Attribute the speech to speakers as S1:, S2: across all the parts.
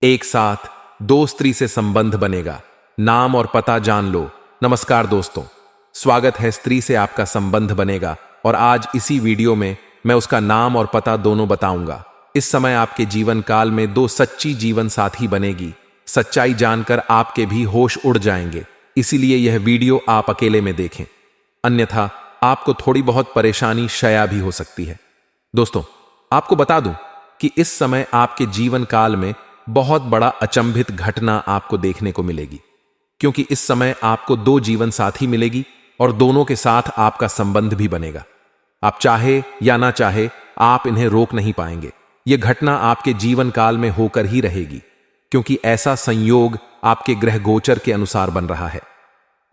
S1: एक साथ दो स्त्री से संबंध बनेगा। नाम और पता जान लो। नमस्कार दोस्तों, स्वागत है स्त्री से आपका संबंध बनेगा। और आज इसी वीडियो में मैं उसका नाम और पता दोनों बताऊंगा। इस समय आपके जीवन काल में दो सच्ची जीवन साथी बनेगी। सच्चाई जानकर आपके भी होश उड़ जाएंगे, इसीलिए यह वीडियो आप अकेले में देखें, अन्यथा आपको थोड़ी बहुत परेशानी शया भी हो सकती है। दोस्तों, आपको बता दूं कि इस समय आपके जीवन काल में बहुत बड़ा अचंभित घटना आपको देखने को मिलेगी, क्योंकि इस समय आपको दो जीवन साथी मिलेगी और दोनों के साथ आपका संबंध भी बनेगा। आप चाहे या ना चाहे, आप इन्हें रोक नहीं पाएंगे। यह घटना आपके जीवन काल में होकर ही रहेगी, क्योंकि ऐसा संयोग आपके ग्रह गोचर के अनुसार बन रहा है।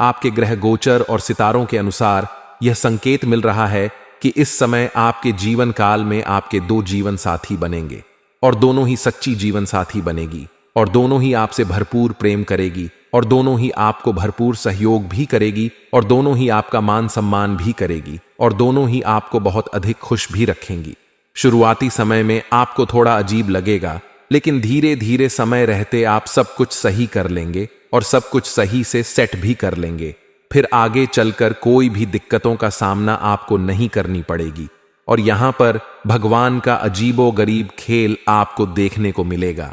S1: आपके ग्रह गोचर और सितारों के अनुसार यह संकेत मिल रहा है कि इस समय आपके जीवन काल में आपके दो जीवन साथी बनेंगे और दोनों ही सच्ची जीवन साथी बनेगी और दोनों ही आपसे भरपूर प्रेम करेगी और दोनों ही आपको भरपूर सहयोग भी करेगी और दोनों ही आपका मान सम्मान भी करेगी और दोनों ही आपको बहुत अधिक खुश भी रखेंगी। शुरुआती समय में आपको थोड़ा अजीब लगेगा, लेकिन धीरे धीरे समय रहते आप सब कुछ सही कर लेंगे और सब कुछ सही से सेट भी कर लेंगे। फिर आगे चलकर कोई भी दिक्कतों का सामना आपको नहीं करनी पड़ेगी और यहां पर भगवान का अजीबो गरीब खेल आपको देखने को मिलेगा।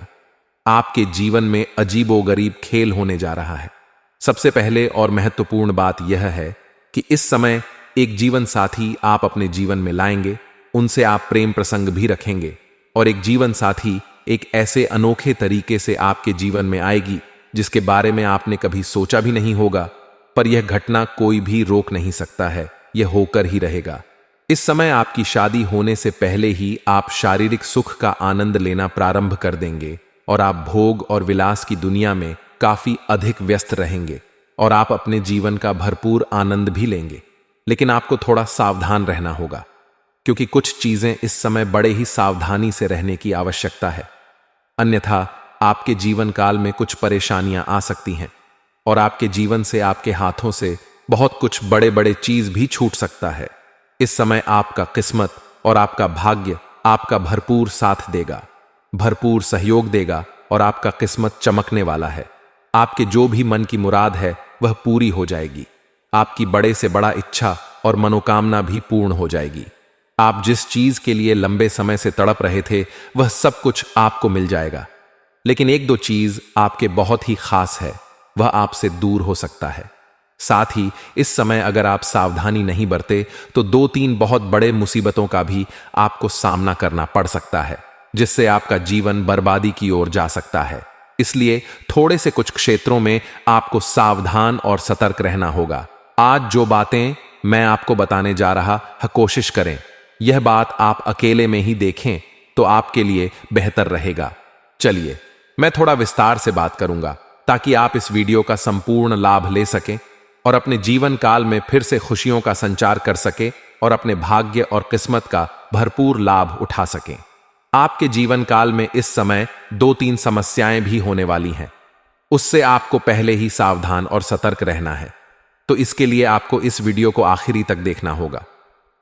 S1: आपके जीवन में अजीबो गरीब खेल होने जा रहा है। सबसे पहले और महत्वपूर्ण बात यह है कि इस समय एक जीवन साथी आप अपने जीवन में लाएंगे, उनसे आप प्रेम प्रसंग भी रखेंगे और एक जीवन साथी एक ऐसे अनोखे तरीके से आपके जीवन में आएगी जिसके बारे में आपने कभी सोचा भी नहीं होगा, पर यह घटना कोई भी रोक नहीं सकता है, यह होकर ही रहेगा। इस समय आपकी शादी होने से पहले ही आप शारीरिक सुख का आनंद लेना प्रारंभ कर देंगे और आप भोग और विलास की दुनिया में काफी अधिक व्यस्त रहेंगे और आप अपने जीवन का भरपूर आनंद भी लेंगे। लेकिन आपको थोड़ा सावधान रहना होगा, क्योंकि कुछ चीजें इस समय बड़े ही सावधानी से रहने की आवश्यकता है, अन्यथा आपके जीवन काल में कुछ परेशानियां आ सकती हैं और आपके जीवन से, आपके हाथों से बहुत कुछ बड़े बड़े चीज भी छूट सकता है। इस समय आपका किस्मत और आपका भाग्य आपका भरपूर साथ देगा, भरपूर सहयोग देगा और आपका किस्मत चमकने वाला है। आपके जो भी मन की मुराद है वह पूरी हो जाएगी। आपकी बड़े से बड़ा इच्छा और मनोकामना भी पूर्ण हो जाएगी। आप जिस चीज के लिए लंबे समय से तड़प रहे थे वह सब कुछ आपको मिल जाएगा। लेकिन एक दो चीज आपके बहुत ही खास है, वह आपसे दूर हो सकता है। साथ ही इस समय अगर आप सावधानी नहीं बरते तो दो तीन बहुत बड़े मुसीबतों का भी आपको सामना करना पड़ सकता है, जिससे आपका जीवन बर्बादी की ओर जा सकता है। इसलिए थोड़े से कुछ क्षेत्रों में आपको सावधान और सतर्क रहना होगा। आज जो बातें मैं आपको बताने जा रहा है, कोशिश करें यह बात आप अकेले में ही देखें तो आपके लिए बेहतर रहेगा। चलिए मैं थोड़ा विस्तार से बात करूंगा ताकि आप इस वीडियो का संपूर्ण लाभ ले सकें और अपने जीवन काल में फिर से खुशियों का संचार कर सके और अपने भाग्य और किस्मत का भरपूर लाभ उठा सकें। आपके जीवन काल में इस समय दो तीन समस्याएं भी होने वाली हैं, उससे आपको पहले ही सावधान और सतर्क रहना है। तो इसके लिए आपको इस वीडियो को आखिरी तक देखना होगा।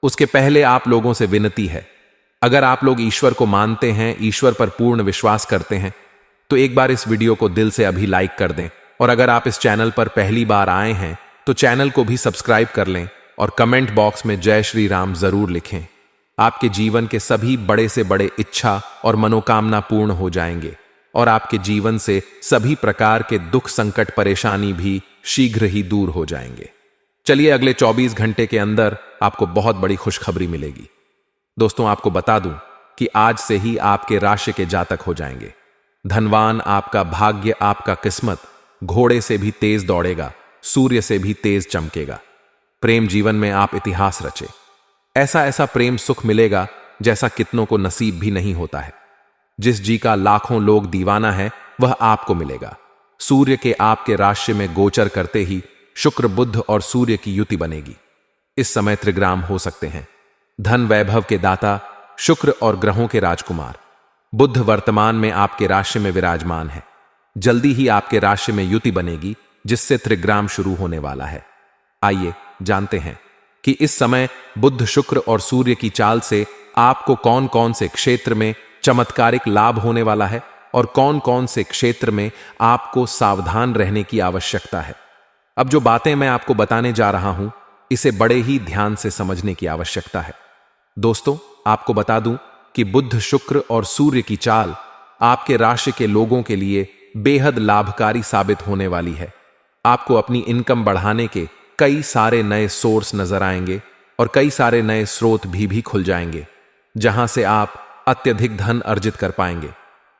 S1: उसके पहले आप लोगों से विनती है, अगर आप लोग ईश्वर को मानते हैं, ईश्वर पर पूर्ण विश्वास करते हैं, तो एक बार इस वीडियो को दिल से अभी लाइक कर दें और अगर आप इस चैनल पर पहली बार आए हैं तो चैनल को भी सब्सक्राइब कर लें और कमेंट बॉक्स में जय श्री राम जरूर लिखें। आपके जीवन के सभी बड़े से बड़े इच्छा और मनोकामना पूर्ण हो जाएंगे और आपके जीवन से सभी प्रकार के दुख, संकट, परेशानी भी शीघ्र ही दूर हो जाएंगे। चलिए अगले 24 घंटे के अंदर आपको बहुत बड़ी खुशखबरी मिलेगी। दोस्तों, आपको बता दूं कि आज से ही आपके राशि के जातक हो जाएंगे। धनवान आपका भाग्य, आपका किस्मत घोड़े से भी तेज दौड़ेगा, सूर्य से भी तेज चमकेगा। प्रेम जीवन में आप इतिहास रचे। ऐसा ऐसा प्रेम सुख मिलेगा जैसा कितनों को नसीब भी नहीं होता है। जिस जी का लाखों लोग दीवाना है वह आपको मिलेगा। सूर्य के आपके राशि में गोचर करते ही शुक्र, बुध और सूर्य की युति बनेगी। इस समय त्रिग्राम हो सकते हैं। धन वैभव के दाता शुक्र और ग्रहों के राजकुमार बुध वर्तमान में आपके राशि में विराजमान है। जल्दी ही आपके राशि में युति बनेगी जिससे त्रिग्राम शुरू होने वाला है। आइए जानते हैं कि इस समय बुध, शुक्र और सूर्य की चाल से आपको कौन कौन से क्षेत्र में चमत्कारिक लाभ होने वाला है। और कौन कौन से क्षेत्र में आपको सावधान रहने की आवश्यकता है। अब जो बातें मैं आपको बताने जा रहा हूं, इसे बड़े ही ध्यान से समझने की आवश्यकता है। दोस्तों, आपको बता दूं कि बुध, शुक्र और सूर्य की चाल आपके राशि के लोगों के लिए बेहद लाभकारी साबित होने वाली है। आपको अपनी इनकम बढ़ाने के कई सारे नए सोर्स नजर आएंगे और कई सारे नए स्रोत भी खुल जाएंगे, जहां से आप अत्यधिक धन अर्जित कर पाएंगे।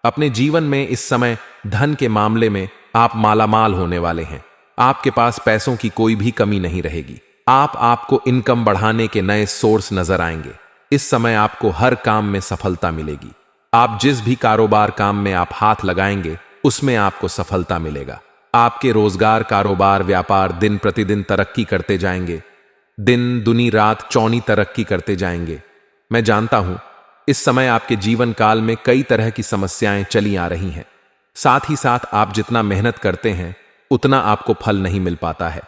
S1: अपने जीवन में इस समय धन के मामले में आप मालामाल होने वाले हैं। आपके पास पैसों की कोई भी कमी नहीं रहेगी। आपको इनकम बढ़ाने के नए सोर्स नजर आएंगे। इस समय आपको हर काम में सफलता मिलेगी। आप जिस भी कारोबार काम में आप हाथ लगाएंगे, उसमें आपको सफलता मिलेगा। आपके रोजगार, कारोबार, व्यापार दिन प्रतिदिन तरक्की करते जाएंगे। दिन दुनी रात चौनी तरक्की करते जाएंगे। मैं जानता हूं इस समय आपके जीवन काल में कई तरह की समस्याएं चली आ रही हैं। साथ ही साथ आप जितना मेहनत करते हैं, उतना आपको फल नहीं मिल पाता है।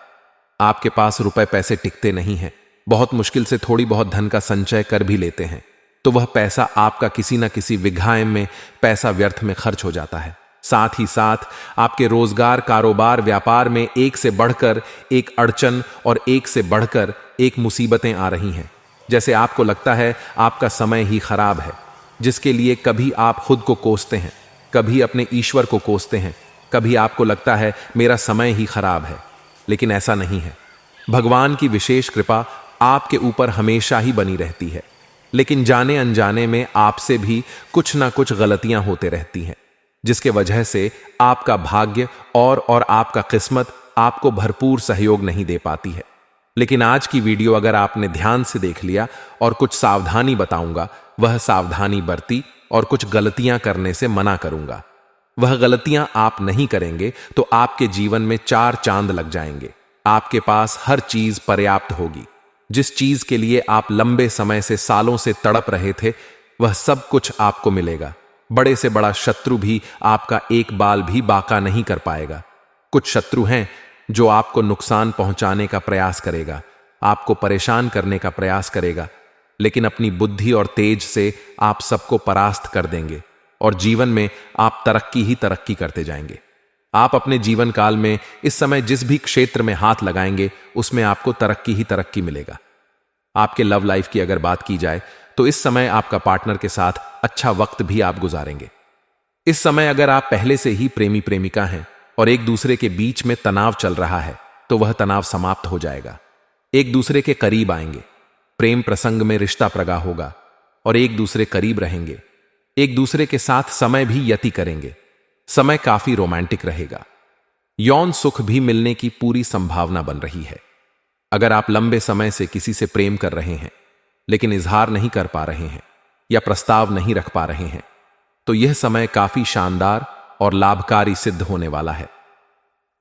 S1: आपके पास रुपए पैसे टिकते नहीं हैं। बहुत मुश्किल से थोड़ी बहुत धन का संचय कर भी लेते हैं, तो वह पैसा आपका किसी न किसी विघायम में पैसा व्यर्थ में खर्च हो जाता है। साथ ही साथ आपके रोजगार, कारोबार, व्यापार में एक से बढ़कर एक अड़चन और एक से बढ़कर एक मुसीबतें आ रही हैं। जैसे आपको लगता है आपका समय ही खराब है, जिसके लिए कभी आप खुद को कोसते हैं, कभी अपने ईश्वर को कोसते हैं, कभी आपको लगता है मेरा समय ही खराब है। लेकिन ऐसा नहीं है। भगवान की विशेष कृपा आपके ऊपर हमेशा ही बनी रहती है, लेकिन जाने अनजाने में आपसे भी कुछ ना कुछ गलतियां होते रहती हैं, जिसके वजह से आपका भाग्य और आपका किस्मत आपको भरपूर सहयोग नहीं दे पाती है। लेकिन आज की वीडियो अगर आपने ध्यान से देख लिया और कुछ सावधानी बताऊंगा, वह सावधानी बरती और कुछ गलतियां करने से मना करूंगा, वह गलतियां आप नहीं करेंगे तो आपके जीवन में 4 चांद लग जाएंगे। आपके पास हर चीज पर्याप्त होगी। जिस चीज के लिए आप लंबे समय से, सालों से तड़प रहे थे, वह सब कुछ आपको मिलेगा। बड़े से बड़ा शत्रु भी आपका एक बाल भी बाका नहीं कर पाएगा। कुछ शत्रु हैं जो आपको नुकसान पहुंचाने का प्रयास करेगा, आपको परेशान करने का प्रयास करेगा, लेकिन अपनी बुद्धि और तेज से आप सबको परास्त कर देंगे और जीवन में आप तरक्की ही तरक्की करते जाएंगे। आप अपने जीवन काल में इस समय जिस भी क्षेत्र में हाथ लगाएंगे, उसमें आपको तरक्की ही तरक्की मिलेगा। आपके लव लाइफ की अगर बात की जाए तो इस समय आपका पार्टनर के साथ अच्छा वक्त भी आप गुजारेंगे। इस समय अगर आप पहले से ही प्रेमी प्रेमिका हैं और एक दूसरे के बीच में तनाव चल रहा है, तो वह तनाव समाप्त हो जाएगा। एक दूसरे के करीब आएंगे, प्रेम प्रसंग में रिश्ता प्रगा होगा और एक दूसरे करीब रहेंगे। एक दूसरे के साथ समय भी व्यती करेंगे। समय काफी रोमांटिक रहेगा। यौन सुख भी मिलने की पूरी संभावना बन रही है। अगर आप लंबे समय से किसी से प्रेम कर रहे हैं, लेकिन इजहार नहीं कर पा रहे हैं या प्रस्ताव नहीं रख पा रहे हैं, तो यह समय काफी शानदार और लाभकारी सिद्ध होने वाला है।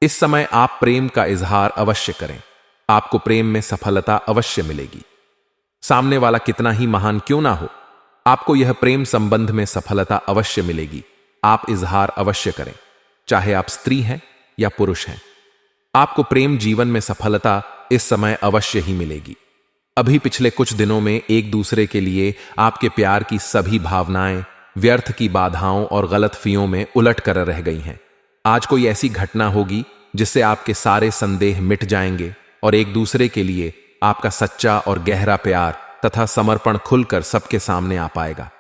S1: इस समय आप प्रेम का इजहार अवश्य करें। आपको प्रेम में सफलता अवश्य मिलेगी। सामने वाला कितना ही महान क्यों ना हो, आपको यह प्रेम संबंध में सफलता अवश्य मिलेगी। आप इजहार अवश्य करें, चाहे आप स्त्री हैं या पुरुष हैं। आपको प्रेम जीवन में सफलता इस समय अवश्य ही मिलेगी। अभी पिछले कुछ दिनों में एक दूसरे के लिए आपके प्यार की सभी भावनाएं व्यर्थ की बाधाओं और गलतफहमियों में उलट कर रह गई हैं। आज कोई ऐसी घटना होगी जिससे आपके सारे संदेह मिट जाएंगे और एक दूसरे के लिए आपका सच्चा और गहरा प्यार तथा समर्पण खुलकर सबके सामने आ पाएगा।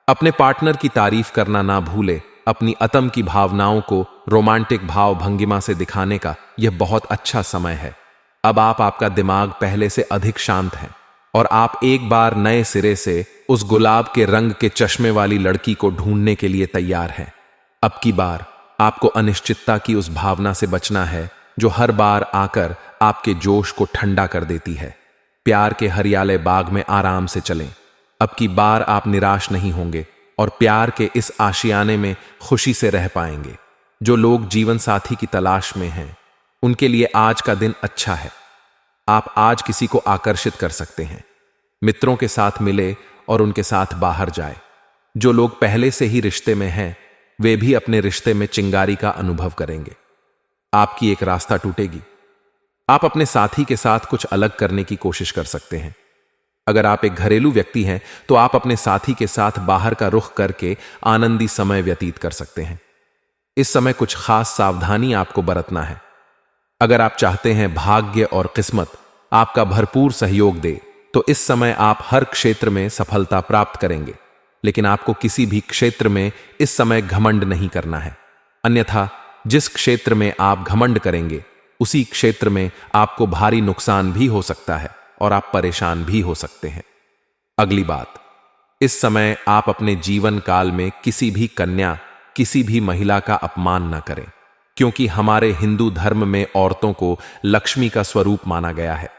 S1: अपने पार्टनर की तारीफ करना ना भूले। अपनी अतम की भावनाओं को रोमांटिक भाव भंगिमा से दिखाने का यह बहुत अच्छा समय है। अब आपका दिमाग पहले से अधिक शांत है और आप एक बार नए सिरे से उस गुलाब के रंग के चश्मे वाली लड़की को ढूंढने के लिए तैयार हैं। अब की बार आपको अनिश्चितता की उस भावना से बचना है जो हर बार आकर आपके जोश को ठंडा कर देती है। प्यार के हरियाले बाग में आराम से चलें। अब की बार आप निराश नहीं होंगे और प्यार के इस आशियाने में खुशी से रह पाएंगे। जो लोग जीवन साथी की तलाश में हैं, उनके लिए आज का दिन अच्छा है। आप आज किसी को आकर्षित कर सकते हैं। मित्रों के साथ मिले और उनके साथ बाहर जाए। जो लोग पहले से ही रिश्ते में हैं, वे भी अपने रिश्ते में चिंगारी का अनुभव करेंगे। आपकी एक रास्ता टूटेगी। आप अपने साथी के साथ कुछ अलग करने की कोशिश कर सकते हैं। अगर आप एक घरेलू व्यक्ति हैं तो आप अपने साथी के साथ बाहर का रुख करके आनंदी समय व्यतीत कर सकते हैं। इस समय कुछ खास सावधानी आपको बरतना है। अगर आप चाहते हैं भाग्य और किस्मत आपका भरपूर सहयोग दे तो इस समय आप हर क्षेत्र में सफलता प्राप्त करेंगे, लेकिन आपको किसी भी क्षेत्र में इस समय घमंड नहीं करना है। अन्यथा जिस क्षेत्र में आप घमंड करेंगे उसी क्षेत्र में आपको भारी नुकसान भी हो सकता है और आप परेशान भी हो सकते हैं। अगली बात, इस समय आप अपने जीवन काल में किसी भी कन्या, किसी भी महिला का अपमान न करें, क्योंकि हमारे हिंदू धर्म में औरतों को लक्ष्मी का स्वरूप माना गया है।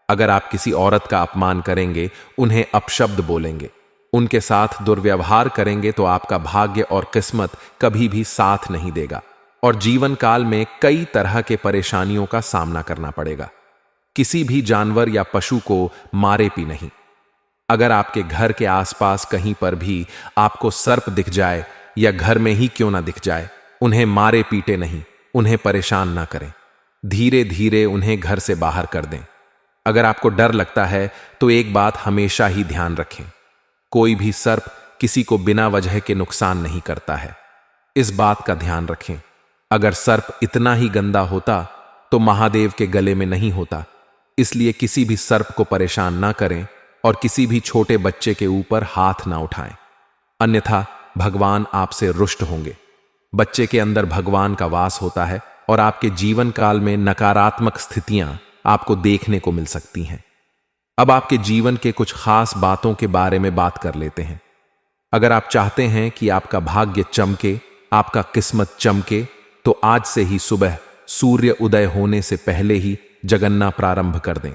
S1: अगर आप किसी औरत का अपमान करेंगे, उन्हें अपशब्द बोलेंगे, उनके साथ दुर्व्यवहार करेंगे तो आपका भाग्य और किस्मत कभी भी साथ नहीं देगा और जीवन काल में कई तरह के परेशानियों का सामना करना पड़ेगा। किसी भी जानवर या पशु को मारे भी नहीं। अगर आपके घर के आसपास कहीं पर भी आपको सर्प दिख जाए या घर में ही क्यों ना दिख जाए, उन्हें मारे पीटे नहीं, उन्हें परेशान ना करें, धीरे धीरे उन्हें घर से बाहर कर दें। अगर आपको डर लगता है तो एक बात हमेशा ही ध्यान रखें, कोई भी सर्प किसी को बिना वजह के नुकसान नहीं करता है। इस बात का ध्यान रखें। अगर सर्प इतना ही गंदा होता तो महादेव के गले में नहीं होता। इसलिए किसी भी सर्प को परेशान ना करें और किसी भी छोटे बच्चे के ऊपर हाथ ना उठाएं, अन्यथा भगवान आपसे रुष्ट होंगे। बच्चे के अंदर भगवान का वास होता है और आपके जीवन काल में नकारात्मक स्थितियां आपको देखने को मिल सकती हैं। अब आपके जीवन के कुछ खास बातों के बारे में बात कर लेते हैं। अगर आप चाहते हैं कि आपका भाग्य चमके, आपका किस्मत चमके, तो आज से ही सुबह सूर्य उदय होने से पहले ही जगन्ना प्रारंभ कर दें।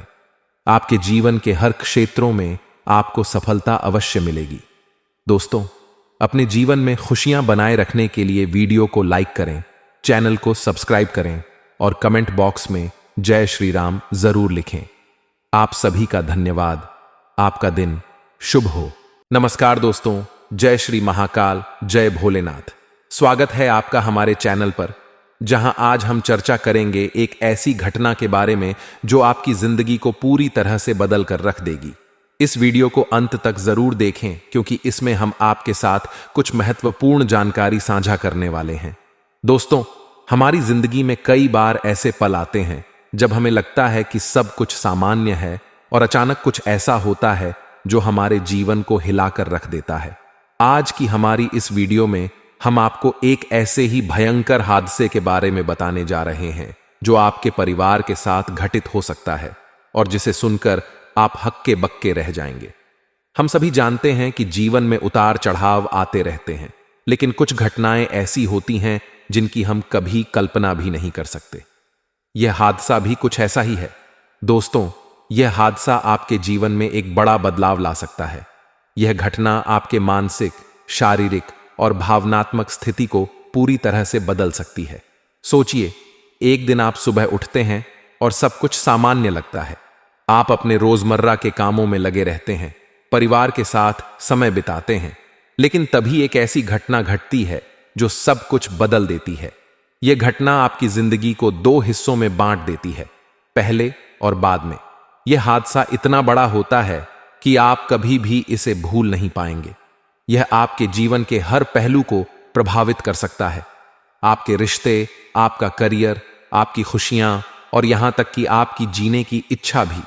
S1: आपके जीवन के हर क्षेत्रों में आपको सफलता अवश्य मिलेगी। दोस्तों, अपने जीवन में खुशियां बनाए रखने के लिए वीडियो को लाइक करें, चैनल को सब्सक्राइब करें और कमेंट बॉक्स में जय श्री राम जरूर लिखें। आप सभी का धन्यवाद। आपका दिन शुभ हो। नमस्कार दोस्तों, जय श्री महाकाल, जय भोलेनाथ। स्वागत है आपका हमारे चैनल पर, जहां आज हम चर्चा करेंगे एक ऐसी घटना के बारे में जो आपकी जिंदगी को पूरी तरह से बदल कर रख देगी। इस वीडियो को अंत तक जरूर देखें, क्योंकि इसमें हम आपके साथ कुछ महत्वपूर्ण जानकारी साझा करने वाले हैं। दोस्तों, हमारी जिंदगी में कई बार ऐसे पल आते हैं जब हमें लगता है कि सब कुछ सामान्य है और अचानक कुछ ऐसा होता है जो हमारे जीवन को हिलाकर रख देता है। आज की हमारी इस वीडियो में हम आपको एक ऐसे ही भयंकर हादसे के बारे में बताने जा रहे हैं जो आपके परिवार के साथ घटित हो सकता है और जिसे सुनकर आप हक्के बक्के रह जाएंगे। हम सभी जानते हैं कि जीवन में उतार चढ़ाव आते रहते हैं, लेकिन कुछ घटनाएं ऐसी होती हैं जिनकी हम कभी कल्पना भी नहीं कर सकते। यह हादसा भी कुछ ऐसा ही है। दोस्तों, यह हादसा आपके जीवन में एक बड़ा बदलाव ला सकता है। यह घटना आपके मानसिक, शारीरिक और भावनात्मक स्थिति को पूरी तरह से बदल सकती है। सोचिए, एक दिन आप सुबह उठते हैं और सब कुछ सामान्य लगता है। आप अपने रोजमर्रा के कामों में लगे रहते हैं, परिवार के साथ समय बिताते हैं, लेकिन तभी एक ऐसी घटना घटती है जो सब कुछ बदल देती है। यह घटना आपकी जिंदगी को दो हिस्सों में बांट देती है, पहले और बाद में। यह हादसा इतना बड़ा होता है कि आप कभी भी इसे भूल नहीं पाएंगे। यह आपके जीवन के हर पहलू को प्रभावित कर सकता है। आपके रिश्ते, आपका करियर, आपकी खुशियां और यहां तक कि आपकी जीने की इच्छा भी।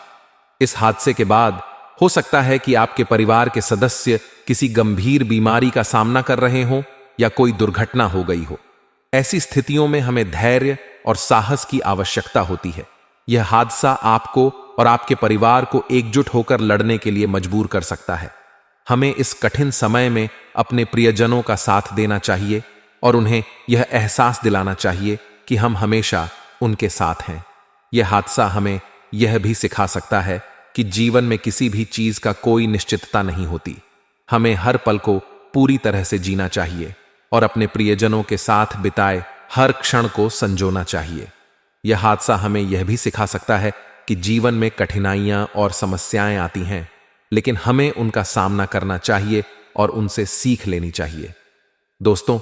S1: इस हादसे के बाद हो सकता है कि आपके परिवार के सदस्य किसी गंभीर बीमारी का सामना कर रहे हों या कोई दुर्घटना हो गई हो। ऐसी स्थितियों में हमें धैर्य और साहस की आवश्यकता होती है। यह हादसा आपको और आपके परिवार को एकजुट होकर लड़ने के लिए मजबूर कर सकता है। हमें इस कठिन समय में अपने प्रियजनों का साथ देना चाहिए और उन्हें यह एहसास दिलाना चाहिए कि हम हमेशा उनके साथ हैं। यह हादसा हमें यह भी सिखा सकता है कि जीवन में किसी भी चीज का कोई निश्चितता नहीं होती। हमें हर पल को पूरी तरह से जीना चाहिए और अपने प्रियजनों के साथ बिताए हर क्षण को संजोना चाहिए। यह हादसा हमें यह भी सिखा सकता है कि जीवन में कठिनाइयां और समस्याएं आती हैं, लेकिन हमें उनका सामना करना चाहिए और उनसे सीख लेनी चाहिए। दोस्तों,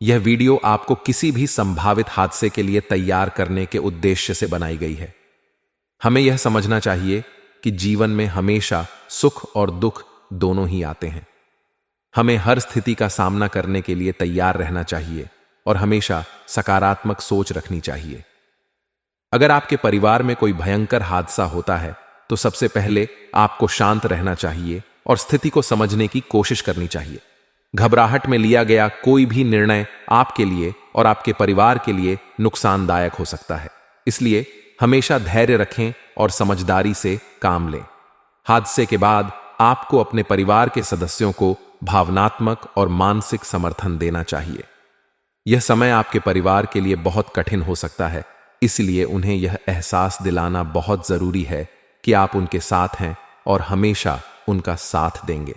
S1: यह वीडियो आपको किसी भी संभावित हादसे के लिए तैयार करने के उद्देश्य से बनाई गई है। हमें यह समझना चाहिए कि जीवन में हमेशा सुख और दुख दोनों ही आते हैं। हमें हर स्थिति का सामना करने के लिए तैयार रहना चाहिए और हमेशा सकारात्मक सोच रखनी चाहिए। अगर आपके परिवार में कोई भयंकर हादसा होता है तो सबसे पहले आपको शांत रहना चाहिए और स्थिति को समझने की कोशिश करनी चाहिए। घबराहट में लिया गया कोई भी निर्णय आपके लिए और आपके परिवार के लिए नुकसानदायक हो सकता है, इसलिए हमेशा धैर्य रखें और समझदारी से काम लें। हादसे के बाद आपको अपने परिवार के सदस्यों को भावनात्मक और मानसिक समर्थन देना चाहिए। यह समय आपके परिवार के लिए बहुत कठिन हो सकता है, इसलिए उन्हें यह एहसास दिलाना बहुत जरूरी है कि आप उनके साथ हैं और हमेशा उनका साथ देंगे।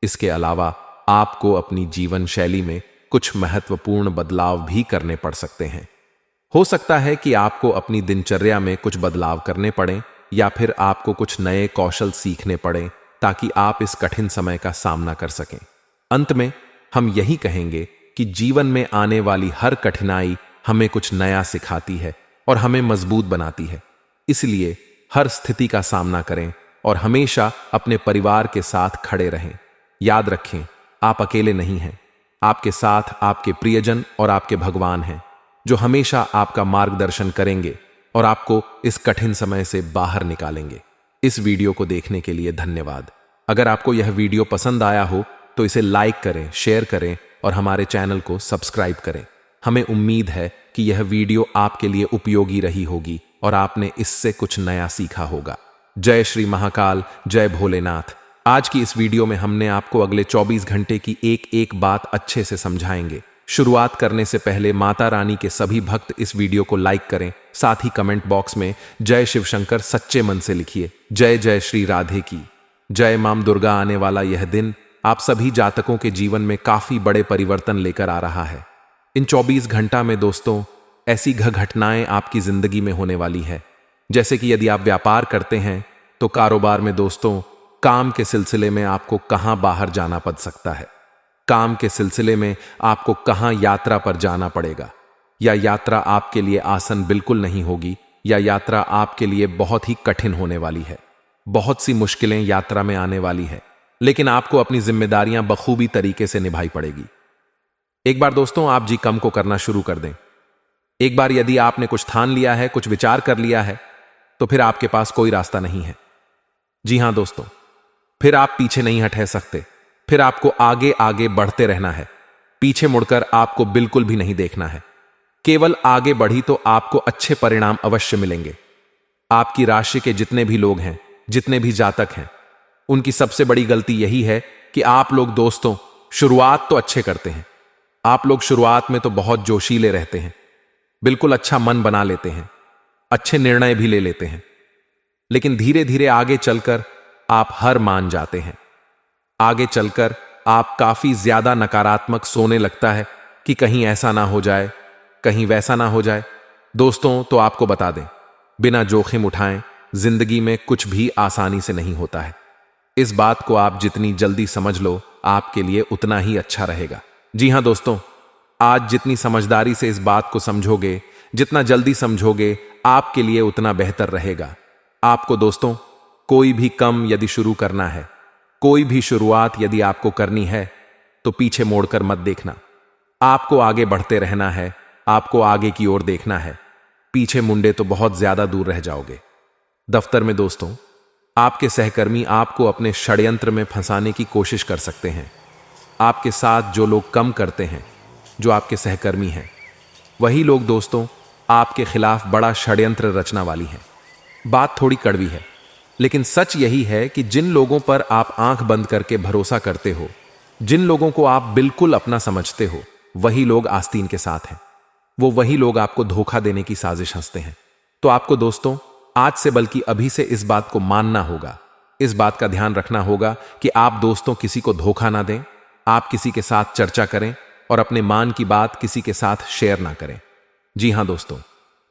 S1: इसके अलावा आपको अपनी जीवन शैली में कुछ महत्वपूर्ण बदलाव भी करने पड़ सकते हैं। हो सकता है कि आपको अपनी दिनचर्या में कुछ बदलाव करने पड़ें या फिर आपको कुछ नए कौशल सीखने पड़ें ताकि आप इस कठिन समय का सामना कर सकें। अंत में हम यही कहेंगे कि जीवन में आने वाली हर कठिनाई हमें कुछ नया सिखाती है और हमें मजबूत बनाती है। इसलिए हर स्थिति का सामना करें और हमेशा अपने परिवार के साथ खड़े रहें। याद रखें, आप अकेले नहीं हैं। आपके साथ आपके प्रियजन और आपके भगवान हैं, जो हमेशा आपका मार्गदर्शन करेंगे और आपको इस कठिन समय से बाहर निकालेंगे। इस वीडियो को देखने के लिए धन्यवाद। अगर आपको यह वीडियो पसंद आया हो तो इसे लाइक करें, शेयर करें और हमारे चैनल को सब्सक्राइब करें। हमें उम्मीद है कि यह वीडियो आपके लिए उपयोगी रही होगी और आपने इससे कुछ नया सीखा होगा। जय श्री महाकाल, जय भोलेनाथ। आज की इस वीडियो में हमने आपको अगले 24 घंटे की एक एक बात अच्छे से समझाएंगे। शुरुआत करने से पहले माता रानी के सभी भक्त इस वीडियो को लाइक करें, साथ ही कमेंट बॉक्स में जय शिव शंकर सच्चे मन से लिखिए। जय जय श्री राधे की जय। मां दुर्गा आने वाला यह दिन आप सभी जातकों के जीवन में काफी बड़े परिवर्तन लेकर आ रहा है। इन 24 घंटा में दोस्तों ऐसी घटनाएं आपकी जिंदगी में होने वाली है, जैसे कि यदि आप व्यापार करते हैं तो कारोबार में दोस्तों काम के सिलसिले में आपको कहां बाहर जाना पड़ सकता है। काम के सिलसिले में आपको कहां यात्रा पर जाना पड़ेगा, या यात्रा आपके लिए आसान बिल्कुल नहीं होगी, या यात्रा आपके लिए बहुत ही कठिन होने वाली है। बहुत सी मुश्किलें यात्रा में आने वाली है, लेकिन आपको अपनी जिम्मेदारियां बखूबी तरीके से निभाई पड़ेगी। एक बार दोस्तों आप जी कम को करना शुरू कर दें। एक बार यदि आपने कुछ ठान लिया है, कुछ विचार कर लिया है, तो फिर आपके पास कोई रास्ता नहीं है। जी हां दोस्तों, फिर आप पीछे नहीं हट सकते। फिर आपको आगे आगे बढ़ते रहना है। पीछे मुड़कर आपको बिल्कुल भी नहीं देखना है। केवल आगे बढ़ी तो आपको अच्छे परिणाम अवश्य मिलेंगे। आपकी राशि के जितने भी लोग हैं, जितने भी जातक हैं, उनकी सबसे बड़ी गलती यही है कि आप लोग दोस्तों शुरुआत तो अच्छे करते हैं। आप लोग शुरुआत में तो बहुत जोशीले रहते हैं, बिल्कुल अच्छा मन बना लेते हैं, अच्छे निर्णय भी ले लेते हैं, लेकिन धीरे धीरे आगे चलकर आप हार मान जाते हैं। आगे चलकर आप काफी ज्यादा नकारात्मक सोने लगता है कि कहीं ऐसा ना हो जाए, कहीं वैसा ना हो जाए। दोस्तों तो आपको बता दें, बिना जोखिम उठाएं जिंदगी में कुछ भी आसानी से नहीं होता है। इस बात को आप जितनी जल्दी समझ लो आपके लिए उतना ही अच्छा रहेगा। जी हां दोस्तों, आज जितनी समझदारी से इस बात को समझोगे, जितना जल्दी समझोगे, आपके लिए उतना बेहतर रहेगा। आपको दोस्तों कोई भी काम यदि शुरू करना है, कोई भी शुरुआत यदि आपको करनी है, तो पीछे मोड़कर मत देखना। आपको आगे बढ़ते रहना है, आपको आगे की ओर देखना है। पीछे मुंडे तो बहुत ज्यादा दूर रह जाओगे। दफ्तर में दोस्तों आपके सहकर्मी आपको अपने षड्यंत्र में फंसाने की कोशिश कर सकते हैं। आपके साथ जो लोग कम करते हैं, जो आपके सहकर्मी हैं, वही लोग दोस्तों आपके खिलाफ बड़ा षड्यंत्र रचना वाली हैं। बात थोड़ी कड़वी है, लेकिन सच यही है कि जिन लोगों पर आप आंख बंद करके भरोसा करते हो, जिन लोगों को आप बिल्कुल अपना समझते हो, वही लोग आस्तीन के साथ हैं। वो वही लोग आपको धोखा देने की साजिश हंसते हैं। तो आपको दोस्तों आज से बल्कि अभी से इस बात को मानना होगा, इस बात का ध्यान रखना होगा कि आप दोस्तों किसी को धोखा ना दें, आप किसी के साथ चर्चा करें और अपने मान की बात किसी के साथ शेयर ना करें। जी हां दोस्तों,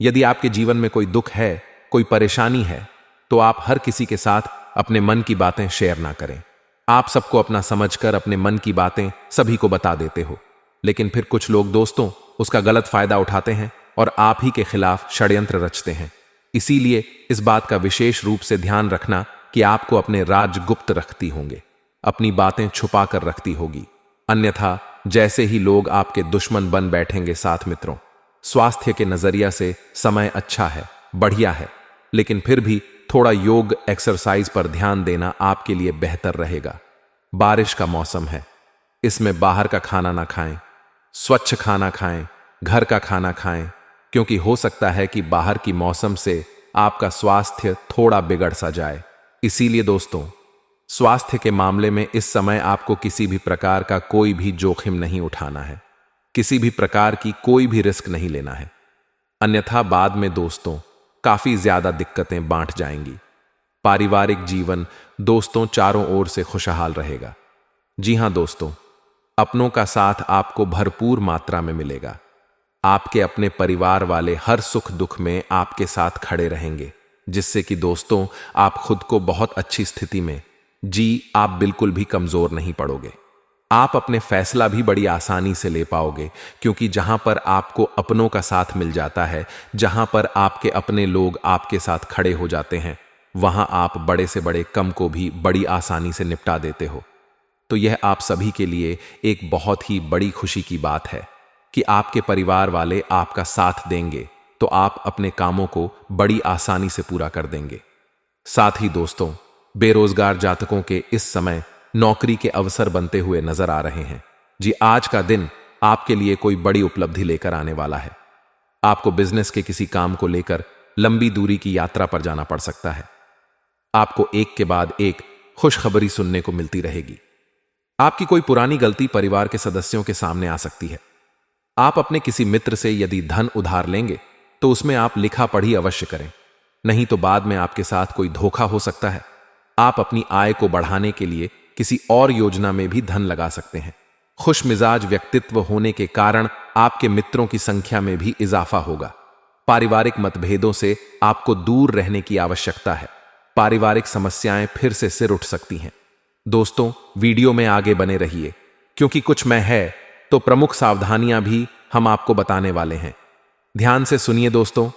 S1: यदि आपके जीवन में कोई दुख है, कोई परेशानी है, तो आप हर किसी के साथ अपने मन की बातें शेयर ना करें। आप सबको अपना समझकर अपने मन की बातें सभी को बता देते हो, लेकिन फिर कुछ लोग दोस्तों उसका गलत फायदा उठाते हैं और आप ही के खिलाफ षड्यंत्र रचते हैं। इसीलिए इस बात का विशेष रूप से ध्यान रखना कि आपको अपने राज गुप्त रखती होंगे, अपनी बातें छुपा कर रखती होगी। अन्यथा जैसे ही लोग आपके दुश्मन बन बैठेंगे। साथ मित्रों, स्वास्थ्य के नजरिया से समय अच्छा है, बढ़िया है, लेकिन फिर भी थोड़ा योग एक्सरसाइज पर ध्यान देना आपके लिए बेहतर रहेगा। बारिश का मौसम है, इसमें बाहर का खाना ना खाएं, स्वच्छ खाना खाएं, घर का खाना खाएं, क्योंकि हो सकता है कि बाहर की मौसम से आपका स्वास्थ्य थोड़ा बिगड़ सा जाए। इसीलिए दोस्तों, स्वास्थ्य के मामले में इस समय आपको किसी भी प्रकार का कोई भी जोखिम नहीं उठाना है, किसी भी प्रकार की कोई भी रिस्क नहीं लेना है। अन्यथा बाद में दोस्तों काफी ज्यादा दिक्कतें बांट जाएंगी। पारिवारिक जीवन दोस्तों चारों ओर से खुशहाल रहेगा। जी हां दोस्तों, अपनों का साथ आपको भरपूर मात्रा में मिलेगा। आपके अपने परिवार वाले हर सुख दुख में आपके साथ खड़े रहेंगे, जिससे कि दोस्तों आप खुद को बहुत अच्छी स्थिति में आप बिल्कुल भी कमजोर नहीं पड़ोगे। आप अपने फैसला भी बड़ी आसानी से ले पाओगे, क्योंकि जहां पर आपको अपनों का साथ मिल जाता है, जहां पर आपके अपने लोग आपके साथ खड़े हो जाते हैं, वहां आप बड़े से बड़े कम को भी बड़ी आसानी से निपटा देते हो। तो यह आप सभी के लिए एक बहुत ही बड़ी खुशी की बात है कि आपके परिवार वाले आपका साथ देंगे, तो आप अपने कामों को बड़ी आसानी से पूरा कर देंगे। साथ ही दोस्तों, बेरोजगार जातकों के इस समय नौकरी के अवसर बनते हुए नजर आ रहे हैं। जी, आज का दिन आपके लिए कोई बड़ी उपलब्धि लेकर आने वाला है। आपको बिजनेस के किसी काम को लेकर लंबी दूरी की यात्रा पर जाना पड़ सकता है। आपको एक के बाद एक खुशखबरी सुनने को मिलती रहेगी। आपकी कोई पुरानी गलती परिवार के सदस्यों के सामने आ सकती है। आप अपने किसी मित्र से यदि धन उधार लेंगे तो उसमें आप लिखा पढ़ी अवश्य करें, नहीं तो बाद में आपके साथ कोई धोखा हो सकता है। आप अपनी आय को बढ़ाने के लिए किसी और योजना में भी धन लगा सकते हैं। खुश मिजाज व्यक्तित्व होने के कारण आपके मित्रों की संख्या में भी इजाफा होगा। पारिवारिक मतभेदों से आपको दूर रहने की आवश्यकता है। पारिवारिक समस्याएं फिर से सिर उठ सकती हैं। दोस्तों, वीडियो में आगे बने रहिए, क्योंकि कुछ में है तो प्रमुख सावधानियां भी हम आपको बताने वाले हैं। ध्यान से सुनिए दोस्तों।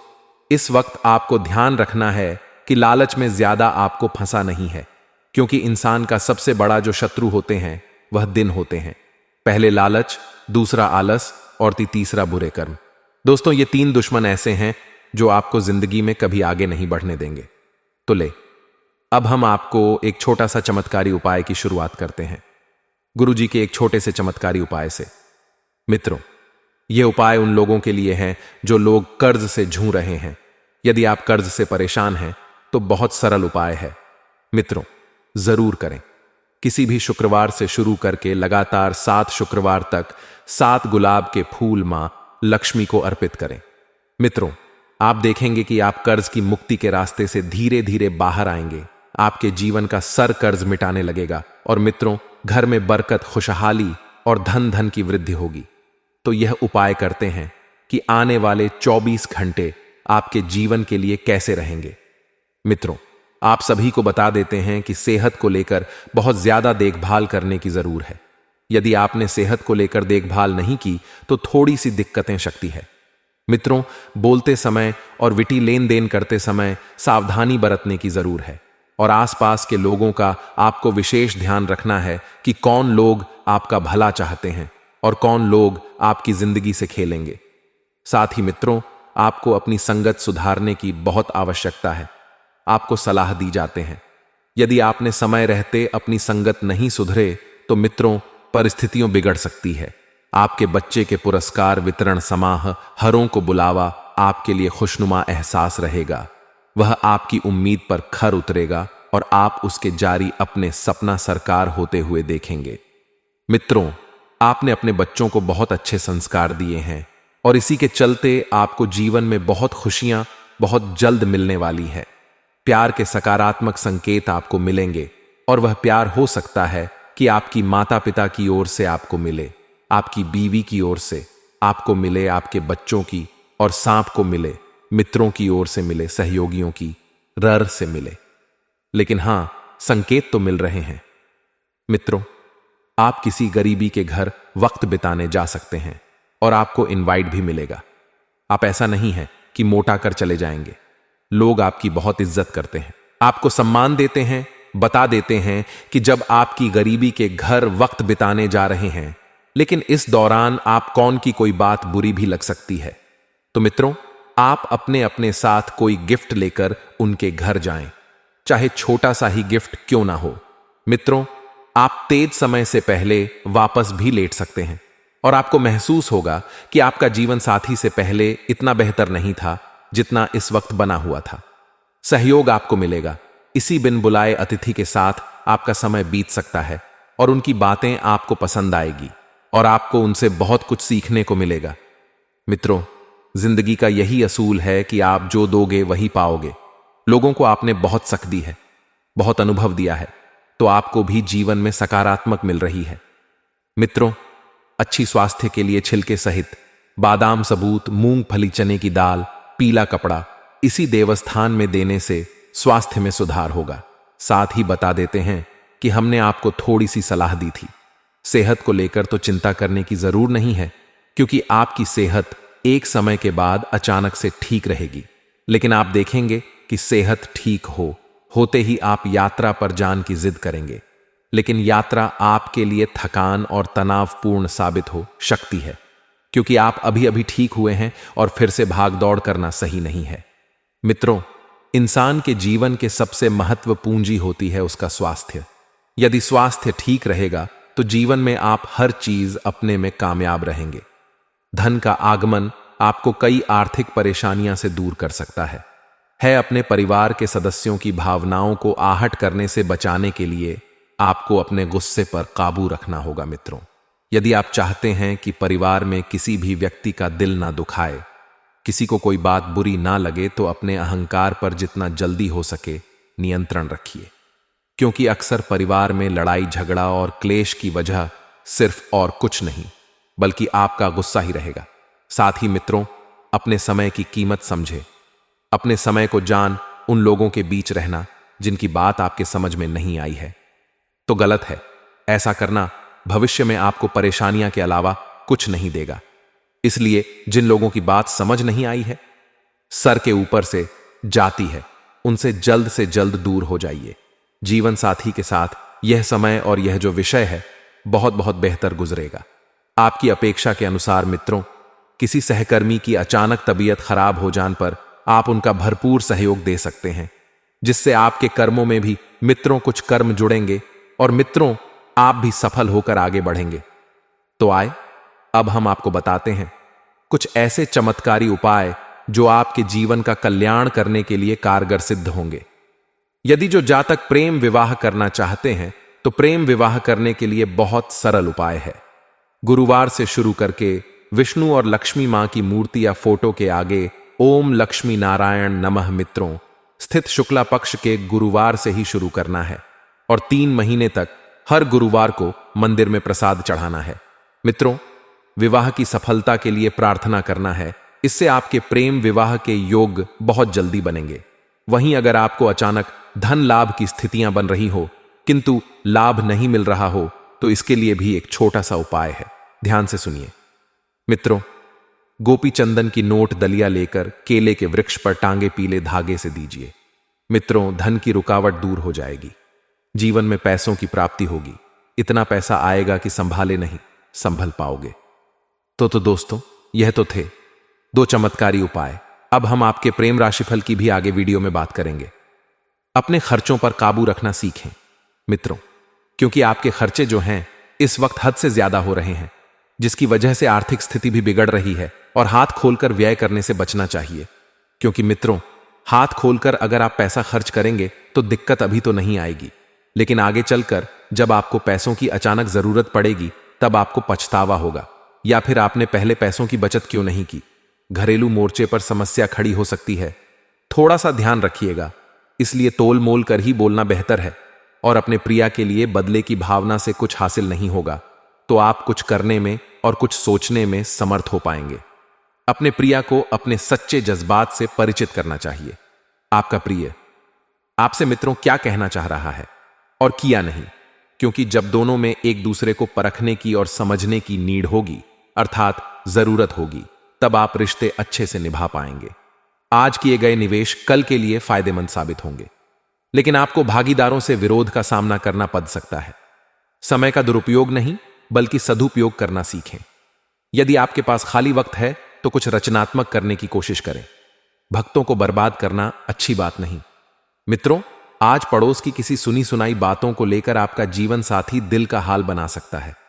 S1: इस वक्त आपको ध्यान रखना है कि लालच में ज्यादा आपको फंसा नहीं है, क्योंकि इंसान का सबसे बड़ा जो शत्रु होते हैं वह दिन होते हैं। पहले लालच, दूसरा आलस और तीसरा बुरे कर्म। दोस्तों, ये तीन दुश्मन ऐसे हैं जो आपको जिंदगी में कभी आगे नहीं बढ़ने देंगे। तो ले, अब हम आपको एक छोटा सा चमत्कारी उपाय की शुरुआत करते हैं, गुरुजी के एक छोटे से चमत्कारी उपाय से। मित्रों, यह उपाय उन लोगों के लिए है जो लोग कर्ज से जूझ रहे हैं। यदि आप कर्ज से परेशान हैं तो बहुत सरल उपाय है। मित्रों, जरूर करें। किसी भी शुक्रवार से शुरू करके लगातार 7 शुक्रवार तक 7 गुलाब के फूल मां लक्ष्मी को अर्पित करें। मित्रों, आप देखेंगे कि आप कर्ज की मुक्ति के रास्ते से धीरे धीरे बाहर आएंगे। आपके जीवन का सर कर्ज मिटाने लगेगा और मित्रों, घर में बरकत, खुशहाली और धन की वृद्धि होगी। तो यह उपाय करते हैं कि आने वाले 24 घंटे आपके जीवन के लिए कैसे रहेंगे। मित्रों, आप सभी को बता देते हैं कि सेहत को लेकर बहुत ज्यादा देखभाल करने की जरूर है। यदि आपने सेहत को लेकर देखभाल नहीं की तो थोड़ी सी दिक्कतें शक्ति है। मित्रों, बोलते समय और विटी लेन देन करते समय सावधानी बरतने की जरूर है और आसपास के लोगों का आपको विशेष ध्यान रखना है कि कौन लोग आपका भला चाहते हैं और कौन लोग आपकी जिंदगी से खेलेंगे। साथ ही मित्रों, आपको अपनी संगत सुधारने की बहुत आवश्यकता है। आपको सलाह दी जाते हैं, यदि आपने समय रहते अपनी संगत नहीं सुधरे तो मित्रों, परिस्थितियों बिगड़ सकती है। आपके बच्चे के पुरस्कार वितरण समाह, हरों को बुलावा आपके लिए खुशनुमा एहसास रहेगा। वह आपकी उम्मीद पर खर उतरेगा और आप उसके जारी अपने सपना साकार होते हुए देखेंगे। मित्रों, आपने अपने बच्चों को बहुत अच्छे संस्कार दिए हैं और इसी के चलते आपको जीवन में बहुत खुशियां बहुत जल्द मिलने वाली है। प्यार के सकारात्मक संकेत आपको मिलेंगे और वह प्यार हो सकता है कि आपकी माता पिता की ओर से आपको मिले, आपकी बीवी की ओर से आपको मिले, आपके बच्चों की और सांप को मिले, मित्रों की ओर से मिले, सहयोगियों की रर से मिले। लेकिन हां, संकेत तो मिल रहे हैं। मित्रों, आप किसी गरीबी के घर वक्त बिताने जा सकते हैं और आपको इनवाइट भी मिलेगा। आप ऐसा नहीं है कि मोटा कर चले जाएंगे। लोग आपकी बहुत इज्जत करते हैं। आपको सम्मान देते हैं, बता देते हैं कि जब आपकी गरीबी के घर वक्त बिताने जा रहे हैं, लेकिन इस दौरान आप कौन की कोई बात बुरी भी लग सकती है। तो मित्रों, आप अपने अपने साथ कोई गिफ्ट लेकर उनके घर जाएं, चाहे छोटा सा ही गिफ्ट क्यों ना हो। मित्रों, आप तेज समय से पहले वापस भी लेट सकते हैं और आपको महसूस होगा कि आपका जीवन साथी से पहले इतना बेहतर नहीं था जितना इस वक्त बना हुआ था। सहयोग आपको मिलेगा। इसी बिन बुलाए अतिथि के साथ आपका समय बीत सकता है और उनकी बातें आपको पसंद आएगी और आपको उनसे बहुत कुछ सीखने को मिलेगा। मित्रों, जिंदगी का यही असूल है कि आप जो दोगे वही पाओगे। लोगों को आपने बहुत सख दी है, बहुत अनुभव दिया है, तो आपको भी जीवन में सकारात्मक मिल रही है। मित्रों, अच्छी स्वास्थ्य के लिए छिलके सहित बादाम सबूत, मूंगफली, चने की दाल, पीला कपड़ा इसी देवस्थान में देने से स्वास्थ्य में सुधार होगा। साथ ही बता देते हैं कि हमने आपको थोड़ी सी सलाह दी थी। सेहत को लेकर तो चिंता करने की जरूर नहीं है, क्योंकि आपकी सेहत एक समय के बाद अचानक से ठीक रहेगी। लेकिन आप देखेंगे कि सेहत ठीक होते ही आप यात्रा पर जान की जिद करेंगे, लेकिन यात्रा आपके लिए थकान और तनावपूर्ण साबित हो सकती है, क्योंकि आप अभी अभी ठीक हुए हैं और फिर से भाग दौड़ करना सही नहीं है। मित्रों, इंसान के जीवन के सबसे महत्वपूर्ण पूंजी होती है उसका स्वास्थ्य। यदि स्वास्थ्य ठीक रहेगा तो जीवन में आप हर चीज अपने में कामयाब रहेंगे। धन का आगमन आपको कई आर्थिक परेशानियां से दूर कर सकता है अपने परिवार के सदस्यों की भावनाओं को आहट करने से बचाने के लिए आपको अपने गुस्से पर काबू रखना होगा। मित्रों, यदि आप चाहते हैं कि परिवार में किसी भी व्यक्ति का दिल ना दुखाए, किसी को कोई बात बुरी ना लगे, तो अपने अहंकार पर जितना जल्दी हो सके नियंत्रण रखिए, क्योंकि अक्सर परिवार में लड़ाई झगड़ा और क्लेश की वजह सिर्फ और कुछ नहीं बल्कि आपका गुस्सा ही रहेगा। साथ ही मित्रों, अपने समय की कीमत समझे। अपने समय को जान उन लोगों के बीच रहना जिनकी बात आपके समझ में नहीं आई है तो गलत है। ऐसा करना भविष्य में आपको परेशानियां के अलावा कुछ नहीं देगा। इसलिए जिन लोगों की बात समझ नहीं आई है, सर के ऊपर से जाती है, उनसे जल्द से जल्द दूर हो जाइए। जीवन साथी के साथ यह समय और यह जो विषय है बहुत बहुत बेहतर गुजरेगा। आपकी अपेक्षा के अनुसार मित्रों, किसी सहकर्मी की अचानक तबीयत खराब हो जाने पर आप उनका भरपूर सहयोग दे सकते हैं, जिससे आपके कर्मों में भी मित्रों कुछ कर्म जुड़ेंगे और मित्रों आप भी सफल होकर आगे बढ़ेंगे। तो आए, अब हम आपको बताते हैं कुछ ऐसे चमत्कारी उपाय जो आपके जीवन का कल्याण करने के लिए कारगर सिद्ध होंगे। यदि जो जातक प्रेम विवाह करना चाहते हैं तो प्रेम विवाह करने के लिए बहुत सरल उपाय है। गुरुवार से शुरू करके विष्णु और लक्ष्मी मां की मूर्ति या फोटो के आगे ओम लक्ष्मी नारायण नमः मित्रों स्थित शुक्ला पक्ष के गुरुवार से ही शुरू करना है और 3 महीने तक हर गुरुवार को मंदिर में प्रसाद चढ़ाना है। मित्रों, विवाह की सफलता के लिए प्रार्थना करना है। इससे आपके प्रेम विवाह के योग बहुत जल्दी बनेंगे। वहीं अगर आपको अचानक धन लाभ की स्थितियां बन रही हो किंतु लाभ नहीं मिल रहा हो तो इसके लिए भी एक छोटा सा उपाय है। ध्यान से सुनिए। मित्रों, गोपी चंदन की नोट दलिया लेकर केले के वृक्ष पर टांगे पीले धागे से दीजिए। मित्रों, धन की रुकावट दूर हो जाएगी। जीवन में पैसों की प्राप्ति होगी। इतना पैसा आएगा कि संभाले नहीं संभल पाओगे। तो दोस्तों, यह तो थे 2 चमत्कारी उपाय। अब हम आपके प्रेम राशिफल की भी आगे वीडियो में बात करेंगे। अपने खर्चों पर काबू रखना सीखें मित्रों, क्योंकि आपके खर्चे जो हैं इस वक्त हद से ज्यादा हो रहे हैं, जिसकी वजह से आर्थिक स्थिति भी बिगड़ रही है और हाथ खोलकर व्यय करने से बचना चाहिए। क्योंकि मित्रों, हाथ खोलकर अगर आप पैसा खर्च करेंगे तो दिक्कत अभी तो नहीं आएगी, लेकिन आगे चलकर जब आपको पैसों की अचानक जरूरत पड़ेगी तब आपको पछतावा होगा। या फिर आपने पहले पैसों की बचत क्यों नहीं की। घरेलू मोर्चे पर समस्या खड़ी हो सकती है। थोड़ा सा ध्यान रखिएगा। इसलिए तोल मोल कर ही बोलना बेहतर है। और अपने प्रिया के लिए बदले की भावना से कुछ हासिल नहीं होगा तो आप कुछ करने में और कुछ सोचने में समर्थ हो पाएंगे। अपने प्रिया को अपने सच्चे जज्बात से परिचित करना चाहिए। आपका प्रिय आपसे मित्रों क्या कहना चाह रहा है और किया नहीं, क्योंकि जब दोनों में एक दूसरे को परखने की और समझने की नीड होगी, अर्थात जरूरत होगी, तब आप रिश्ते अच्छे से निभा पाएंगे। आज किए गए निवेश कल के लिए फायदेमंद साबित होंगे। लेकिन आपको भागीदारों से विरोध का सामना करना पड़ सकता है। समय का दुरुपयोग नहीं, बल्कि सदुपयोग करना सीखें। यदि आपके पास खाली वक्त है तो कुछ रचनात्मक करने की कोशिश करें। भक्तों को बर्बाद करना अच्छी बात नहीं। मित्रों, आज पड़ोस की किसी सुनी सुनाई बातों को लेकर आपका जीवन साथी दिल का हाल बना सकता है।